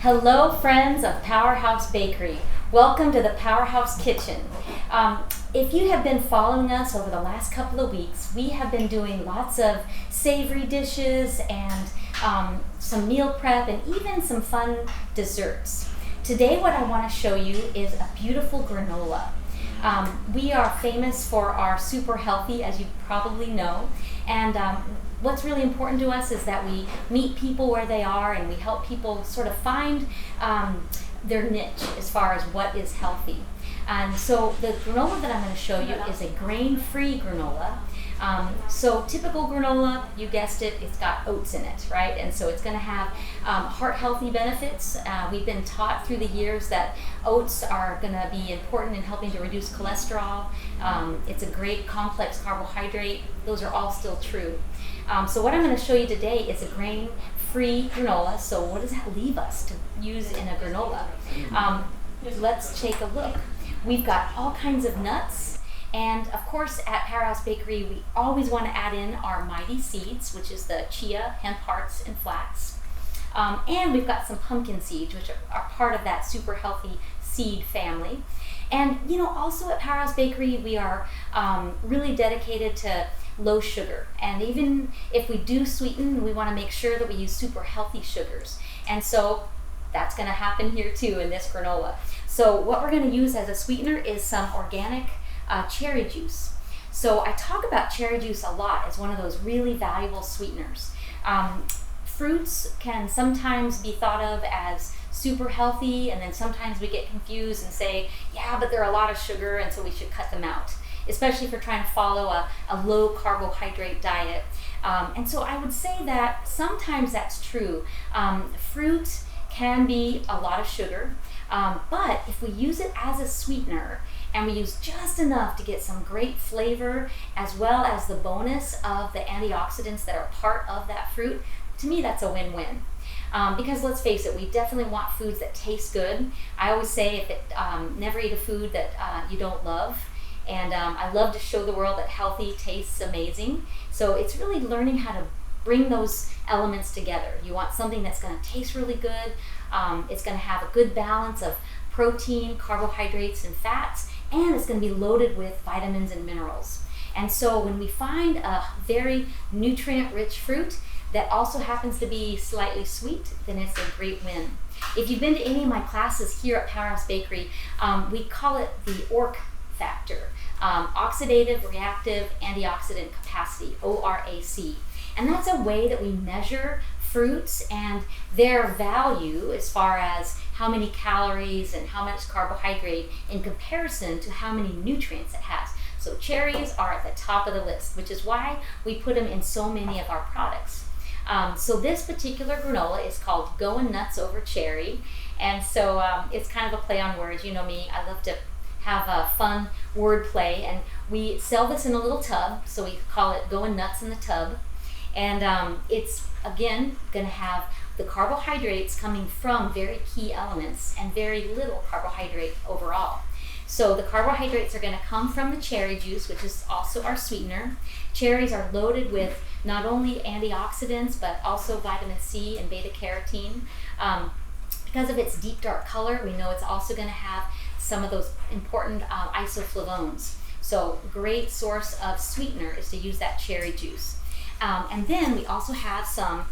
Hello, friends of Powerhouse Bakery. Welcome to the Powerhouse Kitchen. If you have been following us over the last couple of weeks, we have been doing lots of savory dishes and some meal prep and even some fun desserts. Today what I want to show you is a beautiful granola. We are famous for our super healthy, as you probably know, and what's really important to us is that we meet people where they are and we help people sort of find their niche as far as what is healthy. And so the granola that I'm going to show you is a grain-free granola. So typical granola, you guessed it, it's got oats in it, right? And so it's going to have heart-healthy benefits. We've been taught through the years that oats are going to be important in helping to reduce cholesterol. It's a great complex carbohydrate. Those are all still true. So what I'm going to show you today is a grain-free granola. So what does that leave us to use in a granola? Let's take a look. We've got all kinds of nuts. And of course, at Powerhouse Bakery, we always want to add in our mighty seeds, which is the chia, hemp hearts, and flax. And we've got some pumpkin seeds, which are part of that super healthy seed family. And you know, also at Powerhouse Bakery, we are really dedicated to low sugar. And even if we do sweeten, we want to make sure that we use super healthy sugars. And so that's going to happen here too in this granola. So what we're going to use as a sweetener is some organic cherry juice. So I talk about cherry juice a lot as one of those really valuable sweeteners. Fruits can sometimes be thought of as super healthy, and then sometimes we get confused and say, yeah, but they're a lot of sugar and so we should cut them out, especially if we're trying to follow a low carbohydrate diet. And so I would say that sometimes that's true. Fruit can be a lot of sugar, but if we use it as a sweetener and we use just enough to get some great flavor as well as the bonus of the antioxidants that are part of that fruit, to me that's a win-win. Because let's face it, we definitely want foods that taste good. I always say never eat a food that you don't love. And I love to show the world that healthy tastes amazing. So it's really learning how to bring those elements together. You want something that's going to taste really good. It's going to have a good balance of protein, carbohydrates, and fats, and it's going to be loaded with vitamins and minerals. And so when we find a very nutrient-rich fruit that also happens to be slightly sweet, then it's a great win. If you've been to any of my classes here at Powerhouse Bakery, we call it the ORAC factor, oxidative reactive antioxidant capacity, ORAC. And that's a way that we measure fruits and their value as far as how many calories and how much carbohydrate in comparison to how many nutrients it has. So cherries are at the top of the list, which is why we put them in so many of our products. So this particular granola is called Going Nuts Over Cherry. And so it's kind of a play on words. You know me, I love to have a fun word play. And we sell this in a little tub, so we call it Going Nuts in the Tub. And it's, again, going to have the carbohydrates coming from very key elements and very little carbohydrate overall. So the carbohydrates are going to come from the cherry juice, which is also our sweetener. Cherries are loaded with not only antioxidants, but also vitamin C and beta-carotene. Because of its deep dark color, we know it's also going to have some of those important isoflavones. So great source of sweetener is to use that cherry juice. And then we also have some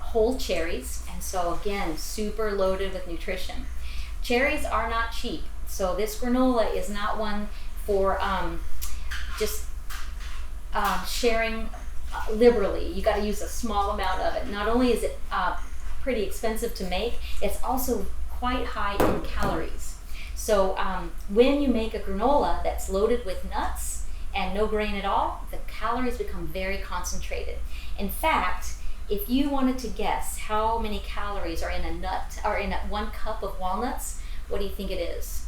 whole cherries, and so again, super loaded with nutrition. Cherries are not cheap, so this granola is not one for just sharing liberally. You got to use a small amount of it. Not only is it pretty expensive to make, it's also quite high in calories. So when you make a granola that's loaded with nuts and no grain at all, the calories become very concentrated. In fact, if you wanted to guess how many calories are in a nut or in 1 cup of walnuts, what do you think it is?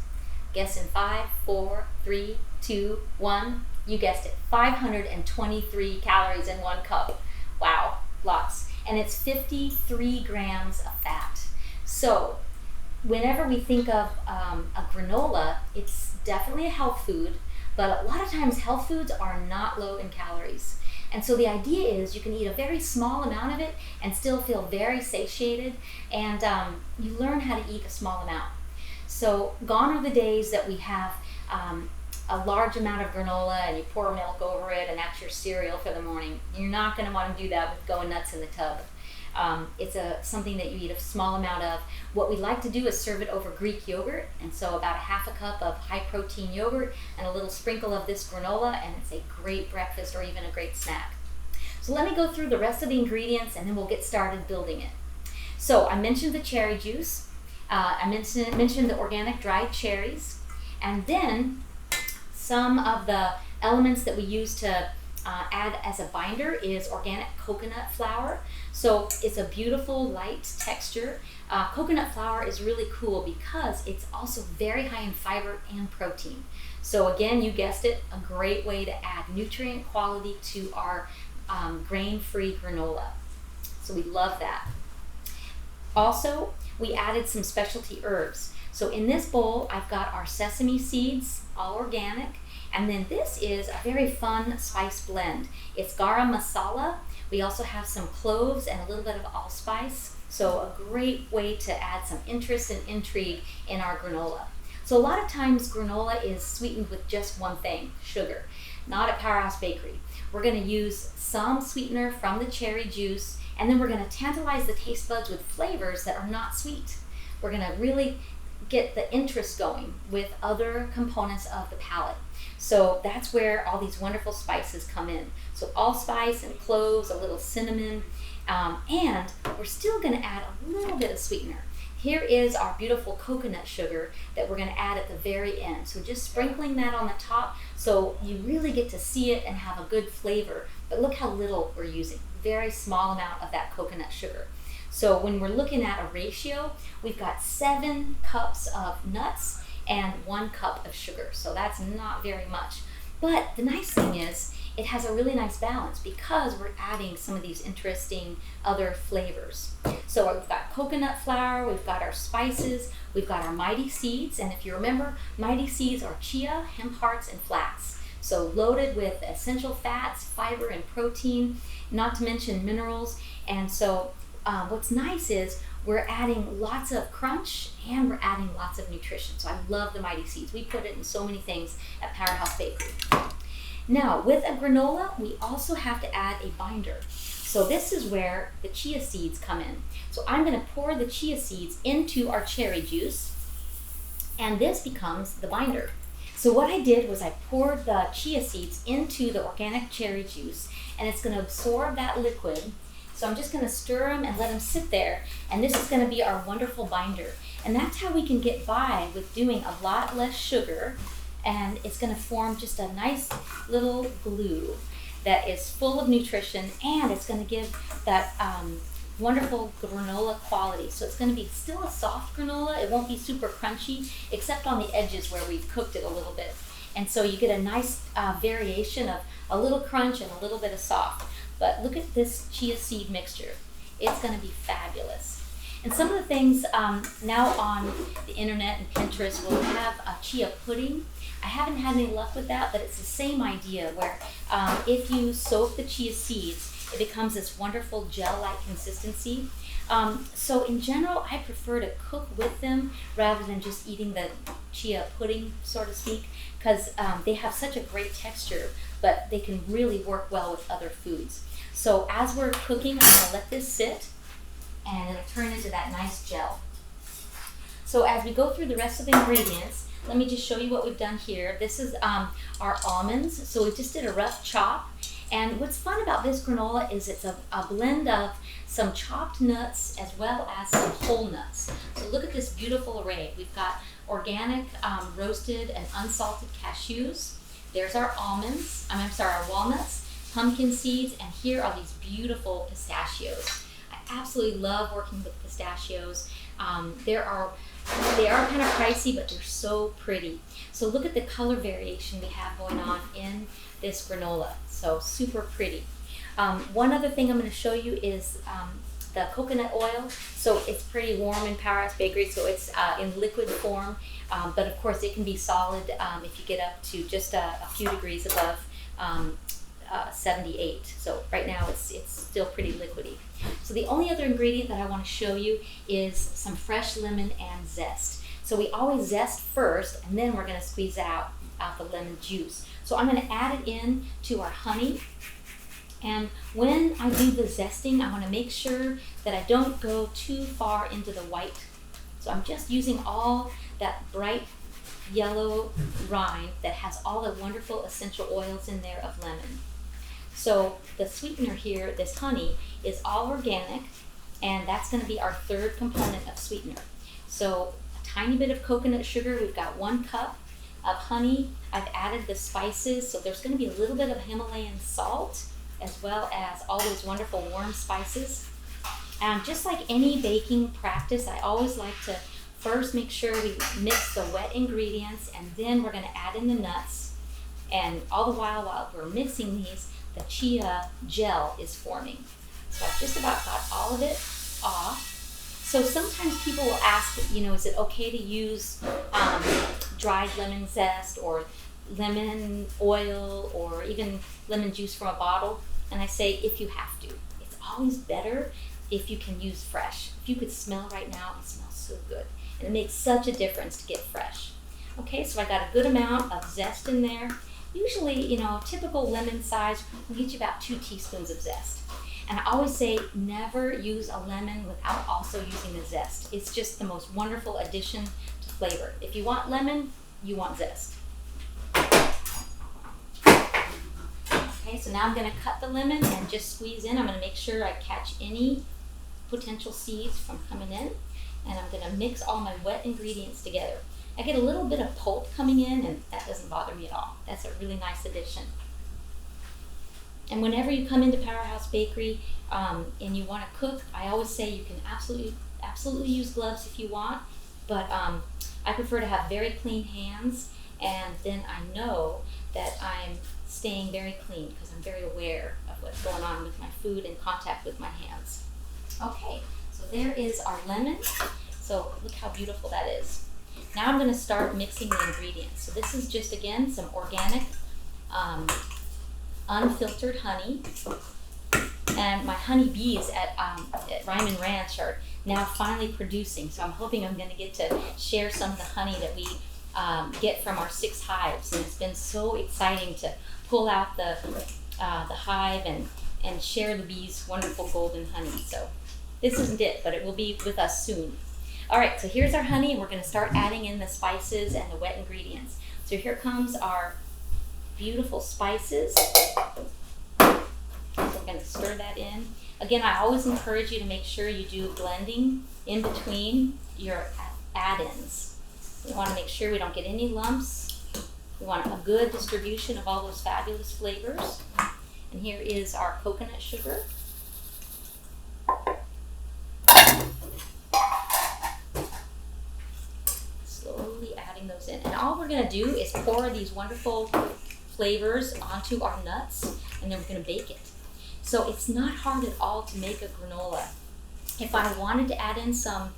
Guess in 5, 4, 3, 2, 1. You guessed it, 523 calories in 1 cup. Wow, lots. And it's 53 grams of fat. So whenever we think of a granola, it's definitely a health food, but a lot of times health foods are not low in calories. And so the idea is you can eat a very small amount of it and still feel very satiated, and you learn how to eat a small amount. So gone are the days that we have a large amount of granola and you pour milk over it and that's your cereal for the morning. You're not going to want to do that with going nuts in the tub. It's something that you eat a small amount of. What we like to do is serve it over Greek yogurt, and so about a half a cup of high protein yogurt and a little sprinkle of this granola, and it's a great breakfast or even a great snack. So let me go through the rest of the ingredients and then we'll get started building it. So I mentioned the cherry juice, I mentioned the organic dried cherries, and then some of the elements that we use to add as a binder is organic coconut flour. So it's a beautiful light texture. Coconut flour is really cool because it's also very high in fiber and protein. So again, you guessed it, a great way to add nutrient quality to our grain-free granola. So we love that. Also, we added some specialty herbs. So in this bowl, I've got our sesame seeds, all organic, and then this is a very fun spice blend. It's garam masala. We also have some cloves and a little bit of allspice. So a great way to add some interest and intrigue in our granola. So a lot of times granola is sweetened with just one thing, sugar. Not at Powerhouse Bakery. We're going to use some sweetener from the cherry juice, and then we're going to tantalize the taste buds with flavors that are not sweet. We're going to really get the interest going with other components of the palate. So that's where all these wonderful spices come in. So allspice and cloves, a little cinnamon, and we're still going to add a little bit of sweetener. Here is our beautiful coconut sugar that we're going to add at the very end. So just sprinkling that on the top so you really get to see it and have a good flavor. But look how little we're using. Very small amount of that coconut sugar. So when we're looking at a ratio, we've got 7 cups of nuts and 1 cup of sugar. So that's not very much. But the nice thing is it has a really nice balance because we're adding some of these interesting other flavors. So we've got coconut flour, we've got our spices, we've got our mighty seeds, and if you remember, mighty seeds are chia, hemp hearts, and flax. So loaded with essential fats, fiber, and protein, not to mention minerals. And so what's nice is we're adding lots of crunch and we're adding lots of nutrition. So I love the mighty seeds. We put it in so many things at Powerhouse Bakery. Now, with a granola, we also have to add a binder. So this is where the chia seeds come in. So I'm going to pour the chia seeds into our cherry juice, and this becomes the binder. So what I did was I poured the chia seeds into the organic cherry juice, and it's going to absorb that liquid. So I'm just going to stir them and let them sit there, and this is going to be our wonderful binder. And that's how we can get by with doing a lot less sugar, and it's going to form just a nice little glue that is full of nutrition, and it's going to give that wonderful granola quality. So it's going to be still a soft granola. It won't be super crunchy, except on the edges where we've cooked it a little bit. And so you get a nice variation of a little crunch and a little bit of soft. But look at this chia seed mixture. It's going to be fabulous. And some of the things now on the internet and Pinterest will have a chia pudding. I haven't had any luck with that, but it's the same idea where if you soak the chia seeds, it becomes this wonderful gel-like consistency. So in general, I prefer to cook with them rather than just eating the chia pudding, so to speak, because they have such a great texture, but they can really work well with other foods. So as we're cooking, I'm going to let this sit, and it'll turn into that nice gel. So as we go through the rest of the ingredients, let me just show you what we've done here. This is our almonds. So we just did a rough chop. And what's fun about this granola is it's a blend of some chopped nuts as well as some whole nuts. So look at this beautiful array. We've got organic roasted and unsalted cashews. There's our almonds, our walnuts, pumpkin seeds, and here are these beautiful pistachios. I absolutely love working with pistachios. They are kind of pricey, but they're so pretty. So look at the color variation we have going on in this granola. So super pretty. One other thing I'm going to show you is the coconut oil. So it's pretty warm in Powerhouse Bakery, so it's in liquid form. But of course it can be solid if you get up to just a few degrees above 78. So right now it's still pretty liquidy. So the only other ingredient that I want to show you is some fresh lemon and zest. So we always zest first, and then we're going to squeeze out the lemon juice. So I'm going to add it in to our honey. And when I do the zesting, I want to make sure that I don't go too far into the white. So I'm just using all that bright yellow rind that has all the wonderful essential oils in there of lemon. So the sweetener here, this honey, is all organic, and that's going to be our third component of sweetener. So a tiny bit of coconut sugar. We've got 1 cup of honey. I've added the spices, so there's going to be a little bit of Himalayan salt, as well as all those wonderful warm spices. And just like any baking practice, I always like to first make sure we mix the wet ingredients, and then we're going to add in the nuts. And all the while we're mixing these, the chia gel is forming. So I've just about got all of it off. So sometimes people will ask, is it okay to use dried lemon zest or lemon oil or even lemon juice from a bottle? And I say, if you have to. It's always better if you can use fresh. If you could smell right now, it smells so good. And it makes such a difference to get fresh. Okay, so I got a good amount of zest in there. Usually, typical lemon size will get you about 2 teaspoons of zest. And I always say never use a lemon without also using the zest. It's just the most wonderful addition to flavor. If you want lemon, you want zest. Okay, so now I'm going to cut the lemon and just squeeze in. I'm going to make sure I catch any potential seeds from coming in. And I'm going to mix all my wet ingredients together. I get a little bit of pulp coming in, and that doesn't bother me at all. That's a really nice addition. And whenever you come into Powerhouse Bakery and you want to cook, I always say you can absolutely use gloves if you want, but I prefer to have very clean hands, and then I know that I'm staying very clean because I'm very aware of what's going on with my food in contact with my hands. Okay, so there is our lemon. So look how beautiful that is. Now I'm going to start mixing the ingredients. So this is just, again, some organic, unfiltered honey. And my honey bees at Ryman Ranch are now finally producing. So I'm hoping I'm going to get to share some of the honey that we get from our 6 hives. And it's been so exciting to pull out the hive and share the bees' wonderful golden honey. So this isn't it, but it will be with us soon. All right, so here's our honey, and we're going to start adding in the spices and the wet ingredients. So here comes our beautiful spices. So we're going to stir that in. Again, I always encourage you to make sure you do blending in between your add-ins. We want to make sure we don't get any lumps. We want a good distribution of all those fabulous flavors. And here is our coconut sugar. Slowly adding those in. And all we're going to do is pour these wonderful flavors onto our nuts, and then we're going to bake it. So it's not hard at all to make a granola. If I wanted to add in some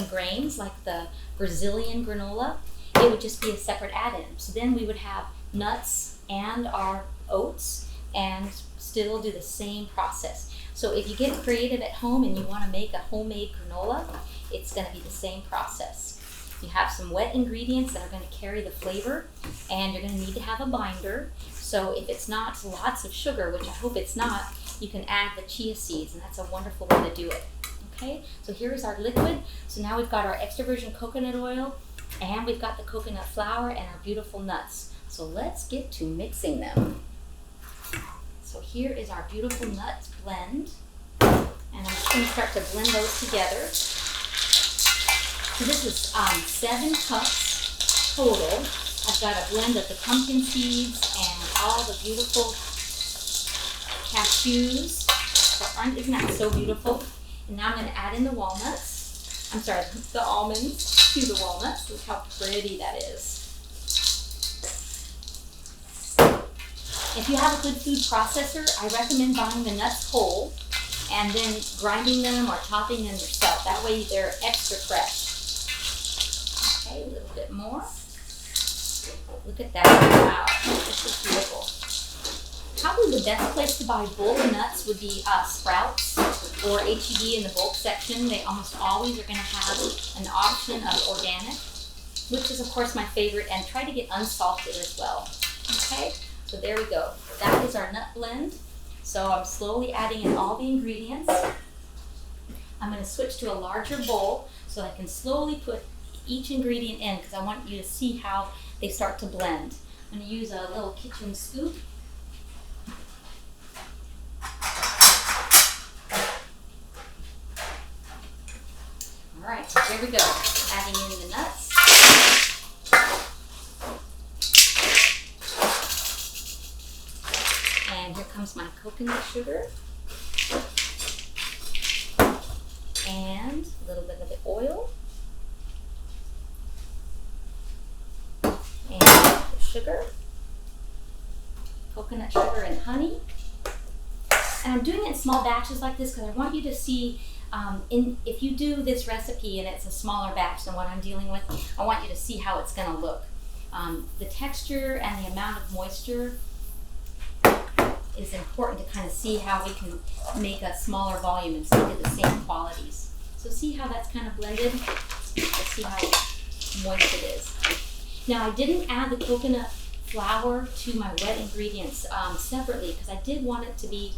grains, like the Brazilian granola, it would just be a separate add-in. So then we would have nuts and our oats and still do the same process. So if you get creative at home and you want to make a homemade granola, it's going to be the same process. You have some wet ingredients that are going to carry the flavor, and you're going to need to have a binder. So if it's not lots of sugar, which I hope it's not, you can add the chia seeds, and that's a wonderful way to do it. Okay, so here is our liquid. So now we've got our extra virgin coconut oil, and we've got the coconut flour and our beautiful nuts. So let's get to mixing them. So here is our beautiful nuts blend, and I'm just going to start to blend those together. So this is 7 cups total. I've got a blend of the pumpkin seeds and all the beautiful cashews. Isn't that so beautiful? And now I'm going to add in the walnuts. I'm sorry, the almonds to the walnuts. Look how pretty that is. If you have a good food processor, I recommend buying the nuts whole and then grinding them or chopping them yourself. That way they're extra fresh. Okay, a little bit more. Look at that. Wow, this is beautiful. Probably the best place to buy bulk nuts would be Sprouts or HEB in the bulk section. They almost always are going to have an option of organic, which is of course my favorite, and try to get unsalted as well. Okay, so there we go. That is our nut blend. So I'm slowly adding in all the ingredients. I'm going to switch to a larger bowl so I can slowly put each ingredient in, because I want you to see how they start to blend. I'm going to use a little kitchen scoop. All right, so there we go. Adding in the nuts. And here comes my coconut sugar. And a little bit of the oil. And the sugar. Coconut sugar and honey. And I'm doing it in small batches like this because I want you to see, if you do this recipe and it's a smaller batch than what I'm dealing with, I want you to see how it's going to look. The texture and the amount of moisture is important to kind of see how we can make a smaller volume and still get the same qualities. So see how that's kind of blended? Let's see how moist it is. Now I didn't add the coconut flour to my wet ingredients separately because I did want it to be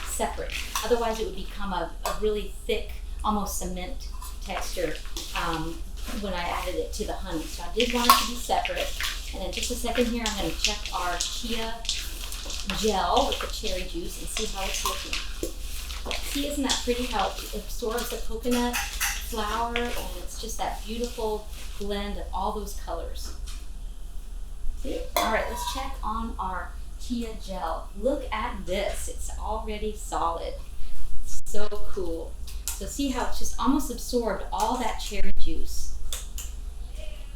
separate. Otherwise it would become a really thick, almost cement texture when I added it to the honey. So I did want it to be separate. And in just a second here, I'm going to check our chia gel with the cherry juice and see how it's looking. See, isn't that pretty how it absorbs the coconut flour, and it's just that beautiful blend of all those colors. See? All right, let's check on our chia gel. Look at this. It's already solid. So cool. So see how it's just almost absorbed all that cherry juice.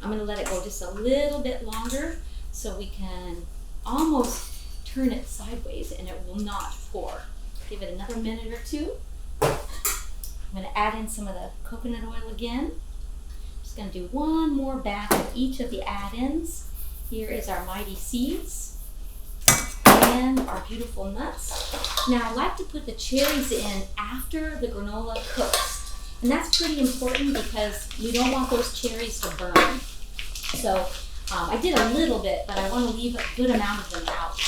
I'm going to let it go just a little bit longer so we can almost turn it sideways and it will not pour. Give it another minute or two. I'm going to add in some of the coconut oil again. Just going to do one more batch of each of the add-ins. Here is our mighty seeds and our beautiful nuts. Now I like to put the cherries in after the granola cooks. And that's pretty important because you don't want those cherries to burn. So I did a little bit, but I want to leave a good amount of them out.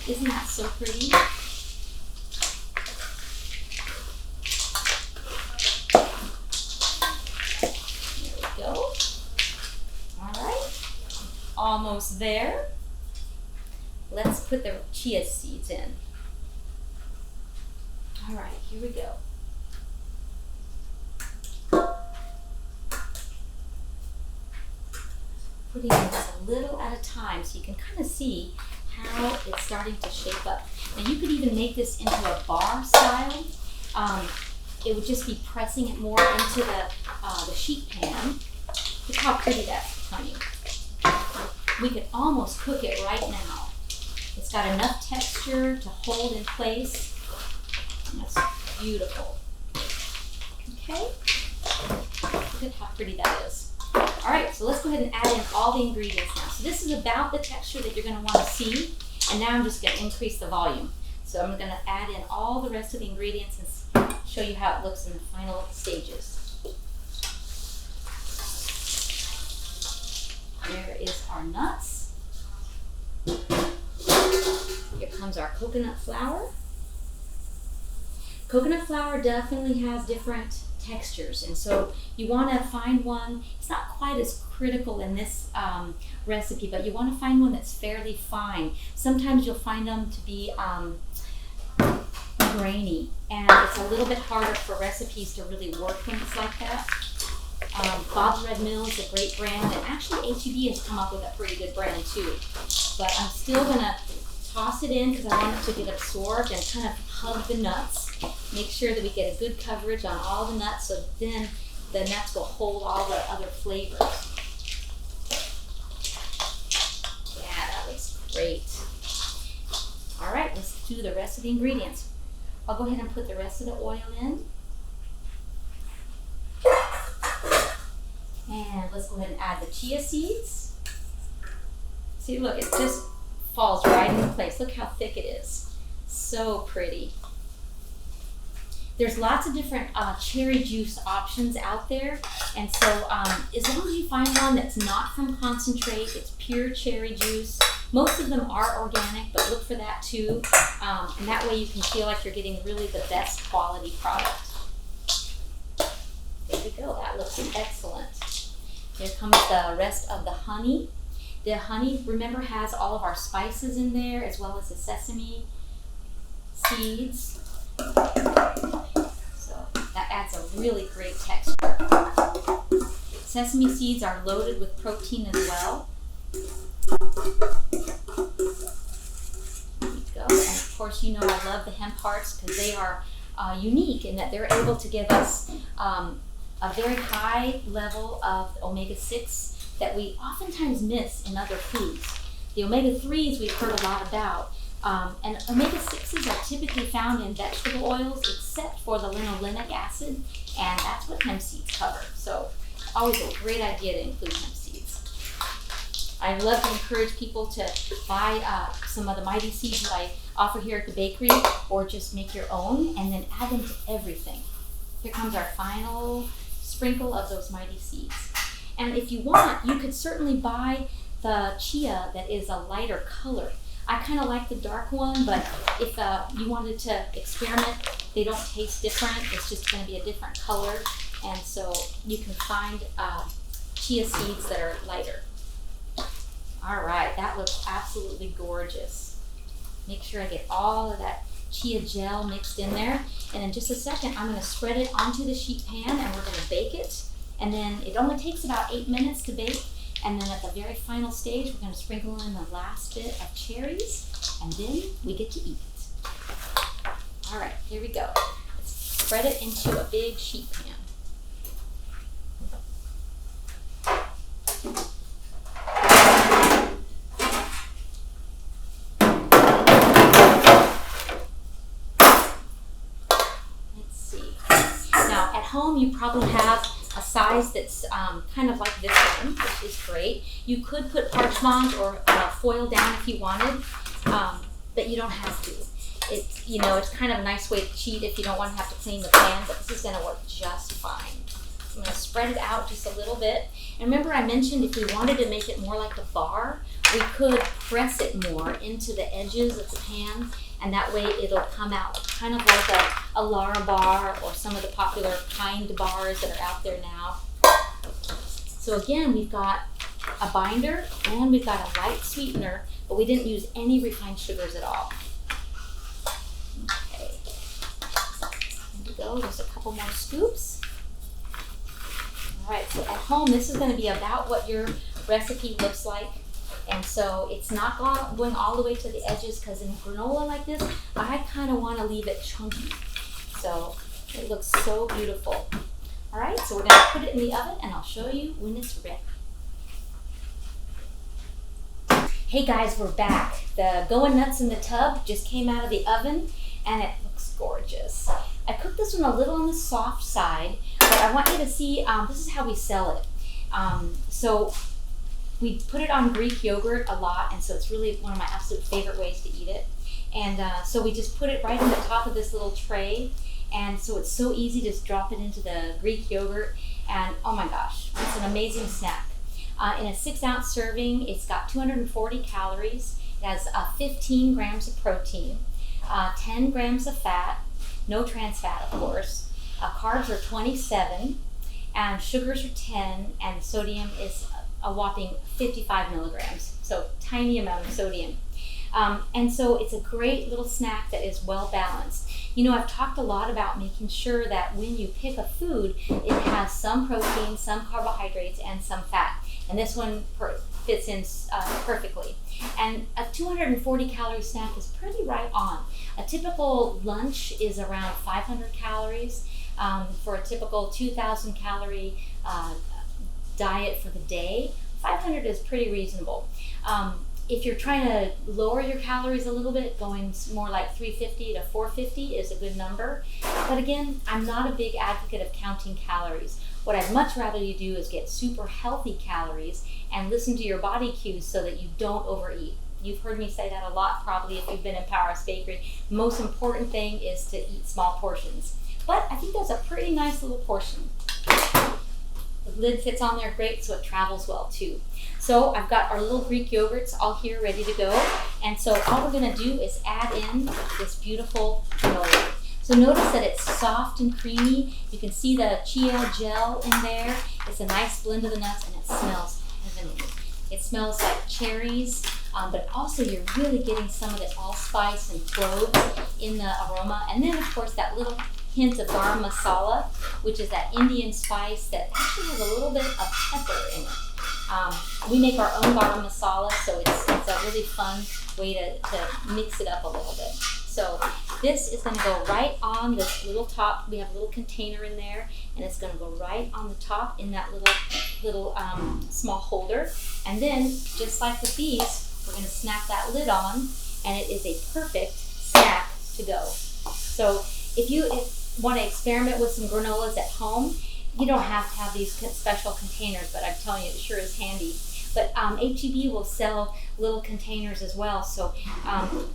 Isn't that so pretty? There we go. All right. Almost there. Let's put the chia seeds in. All right, here we go. Putting in just a little at a time so you can kind of see how it's starting to shape up. Now you could even make this into a bar style. It would just be pressing it more into the sheet pan. Look how pretty that's becoming. We could almost cook it right now. It's got enough texture to hold in place. And that's beautiful. Okay, look at how pretty that is. All right, so let's go ahead and add in all the ingredients now. So this is about the texture that you're going to want to see, and now I'm just going to increase the volume. So I'm going to add in all the rest of the ingredients and show you how it looks in the final stages. There is our nuts. Here comes our coconut flour. Coconut flour definitely has different textures, and so you want to find one. It's not quite as critical in this recipe, but you want to find one that's fairly fine. Sometimes you'll find them to be grainy, and it's a little bit harder for recipes to really work when it's like that. Bob's Red Mill is a great brand, and actually HEB has come up with a pretty good brand too. But I'm still gonna toss it in because I want it to get absorbed and kind of hug the nuts. Make sure that we get a good coverage on all the nuts, so then the nuts will hold all the other flavors. Yeah, that looks great. All right, let's do the rest of the ingredients. I'll go ahead and put the rest of the oil in. And let's go ahead and add the chia seeds. See, look, it just falls right into place. Look how thick it is. So pretty. There's lots of different cherry juice options out there, and so as long as you find one that's not from concentrate, it's pure cherry juice. Most of them are organic, but look for that too, and that way you can feel like you're getting really the best quality product. There we go, that looks excellent. Here comes the rest of the honey. The honey, remember, has all of our spices in there, as well as the sesame seeds. So that adds a really great texture. Sesame seeds are loaded with protein as well. There you go. And of course, you know I love the hemp hearts because they are unique in that they're able to give us a very high level of omega-6 that we oftentimes miss in other foods. The omega-3s we've heard a lot about. And omega-6s are typically found in vegetable oils except for the linolenic acid, and that's what hemp seeds cover. So always a great idea to include hemp seeds. I love to encourage people to buy some of the mighty seeds that I offer here at the bakery, or just make your own and then add them to everything. Here comes our final sprinkle of those mighty seeds. And if you want, you could certainly buy the chia that is a lighter color. I kind of like the dark one, but if you wanted to experiment, they don't taste different. It's just going to be a different color. And so you can find chia seeds that are lighter. All right, that looks absolutely gorgeous. Make sure I get all of that chia gel mixed in there. And in just a second, I'm going to spread it onto the sheet pan and we're going to bake it. And then it only takes about 8 minutes to bake. And then at the very final stage, we're going to sprinkle in the last bit of cherries, and then we get to eat it. All right, here we go. Let's spread it into a big sheet pan. Let's see. Now, at home, you probably have a size that's kind of like this one, which is great. You could put parchment or foil down if you wanted, but you don't have to. It's, you know, it's kind of a nice way to cheat if you don't want to have to clean the pan, but this is going to work just fine. I'm going to spread it out just a little bit. And remember I mentioned if we wanted to make it more like a bar, we could press it more into the edges of the pan, and that way it'll come out kind of like a Lara bar or some of the popular Kind bars that are out there now. So again, we've got a binder and we've got a light sweetener, but we didn't use any refined sugars at all. Okay, here we go, just a couple more scoops. All right, so at home, this is going to be about what your recipe looks like. And so it's not going all the way to the edges, because in granola like this, I kind of want to leave it chunky. So it looks so beautiful. All right, so we're going to put it in the oven and I'll show you when it's ready. Hey guys, we're back. The Going Nuts in the Tub just came out of the oven and it looks gorgeous. I cooked this one a little on the soft side, but I want you to see, this is how we sell it. So we put it on Greek yogurt a lot, and so it's really one of my absolute favorite ways to eat it. And so we just put it right on the top of this little tray, and so it's so easy to just drop it into the Greek yogurt, and oh my gosh, it's an amazing snack. In a 6-ounce serving, it's got 240 calories, it has 15 grams of protein, 10 grams of fat, no trans fat of course, carbs are 27, and sugars are 10, and sodium is a whopping 55 milligrams, so tiny amount of sodium. And so it's a great little snack that is well balanced. You know, I've talked a lot about making sure that when you pick a food, it has some protein, some carbohydrates, and some fat. And this one fits in perfectly. And a 240 calorie snack is pretty right on. A typical lunch is around 500 calories. For a typical 2,000 calorie diet for the day, 500 is pretty reasonable. If you're trying to lower your calories a little bit, going more like 350 to 450 is a good number. But again, I'm not a big advocate of counting calories. What I'd much rather you do is get super healthy calories and listen to your body cues so that you don't overeat. You've heard me say that a lot probably if you've been in Powerhouse Bakery. Most important thing is to eat small portions. But I think that's a pretty nice little portion. The lid fits on there great, so it travels well too. So I've got our little Greek yogurts all here ready to go. And so all we're gonna do is add in this beautiful granola. So notice that it's soft and creamy. You can see the chia gel in there. It's a nice blend of the nuts, and it smells heavenly. It smells like cherries, but also you're really getting some of the allspice and cloves in the aroma. And then of course that little hint of garam masala, which is that Indian spice that actually has a little bit of pepper in it. We make our own garam masala, so it's a really fun way to mix it up a little bit. So this is going to go right on this little top. We have a little container in there, and it's going to go right on the top in that little small holder. And then, just like with these, we're going to snap that lid on, and it is a perfect snack to go. So if you want to experiment with some granolas at home, you don't have to have these special containers, but I'm telling you, it sure is handy. But HEB will sell little containers as well. So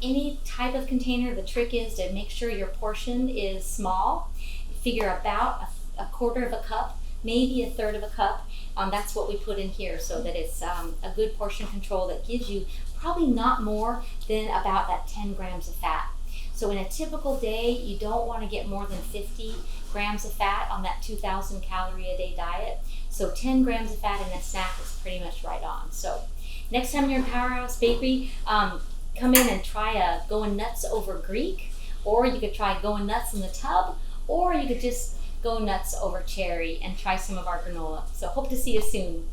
any type of container, the trick is to make sure your portion is small. Figure about a quarter of a cup, maybe a third of a cup. That's what we put in here, so that it's a good portion control that gives you probably not more than about that 10 grams of fat. So in a typical day, you don't want to get more than 50 grams of fat on that 2,000 calorie a day diet. So 10 grams of fat in a snack is pretty much right on. So next time you're in Powerhouse Bakery, come in and try going nuts over Greek, or you could try going nuts in the tub, or you could just go nuts over cherry and try some of our granola. So hope to see you soon.